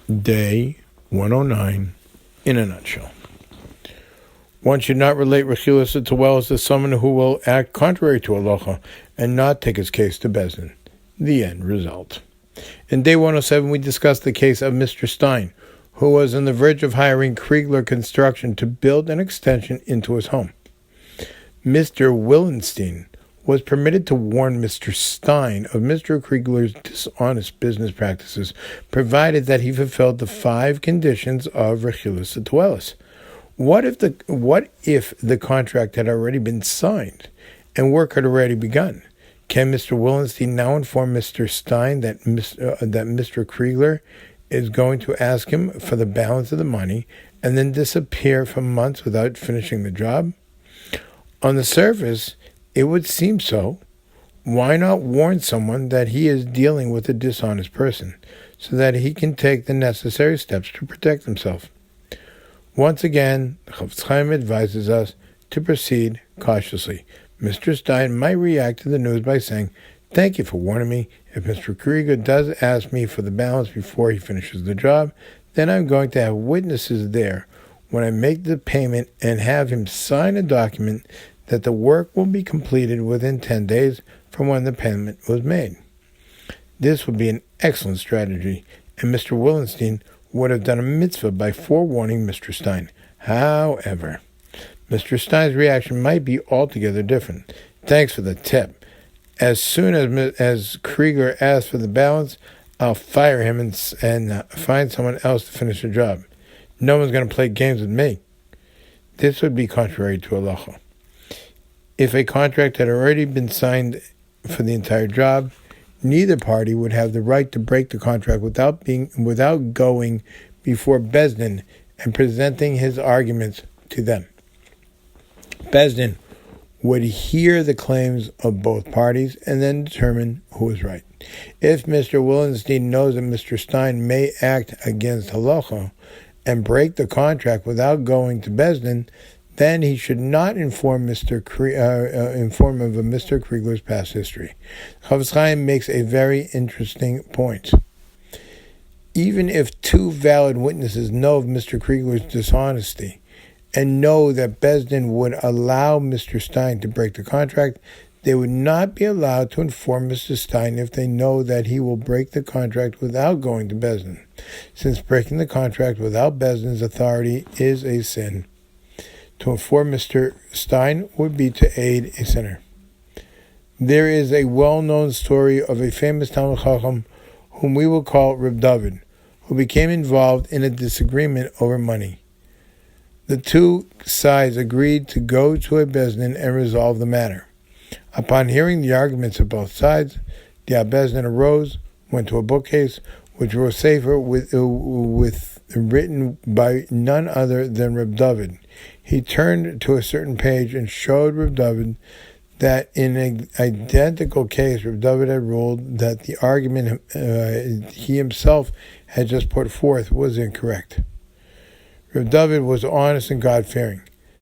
Day 109 in a nutshell. One should not relate Hilchos to wells to someone who will act contrary to halacha and not take his case to Bezdin. The end result. In day 107, we discussed the case of Mr. Stein, who was on the verge of hiring Kriegler Construction to build an extension into his home. Mr. Willenstein was permitted to warn Mr. Stein of Mr. Kriegler's dishonest business practices, provided that he fulfilled the 5 conditions of Hilchos Tuelis. What if the contract had already been signed and work had already begun? Can Mr. Willenstein now inform Mr. Stein that Mr. Kriegler is going to ask him for the balance of the money and then disappear for months without finishing the job? On the surface, it would seem so. Why not warn someone that he is dealing with a dishonest person so that he can take the necessary steps to protect himself? Once again, Chofetz Chaim advises us to proceed cautiously. Mr. Stein might react to the news by saying, "Thank you for warning me. If Mr. Krieger does ask me for the balance before he finishes the job, then I'm going to have witnesses there when I make the payment and have him sign a document that the work will be completed within 10 days from when the payment was made." This would be an excellent strategy, and Mr. Willenstein would have done a mitzvah by forewarning Mr. Stein. However, Mr. Stein's reaction might be altogether different. "Thanks for the tip. As soon as Krieger asks for the balance, I'll fire him and find someone else to finish the job. No one's going to play games with me." This would be contrary to halacha. If a contract had already been signed for the entire job, neither party would have the right to break the contract without going before Bezdin and presenting his arguments to them. Bezdin would hear the claims of both parties and then determine who is right. If Mr. Willenstein knows that Mr. Stein may act against halacha and break the contract without going to Bezdin, then he should not inform him of Mr. Kriegler's past history. Chofetz Chaim makes a very interesting point. Even if 2 valid witnesses know of Mr. Kriegler's dishonesty and know that Bezdin would allow Mr. Stein to break the contract, they would not be allowed to inform Mr. Stein if they know that he will break the contract without going to Bezdin, since breaking the contract without Bezdin's authority is a sin. To inform Mr. Stein would be to aid a sinner. There is a well-known story of a famous Talmid Chacham, whom we will call Rabbi David, who became involved in a disagreement over money. The 2 sides agreed to go to a Bezdin and resolve the matter. Upon hearing the arguments of both sides, the Bezdin arose, went to a bookcase, which was a sefer written by none other than Rabbi David. He turned to a certain page and showed Rabbi David that in an identical case, Rabbi David had ruled that the argument he himself had just put forth was incorrect. Rabbi David was honest and God-fearing.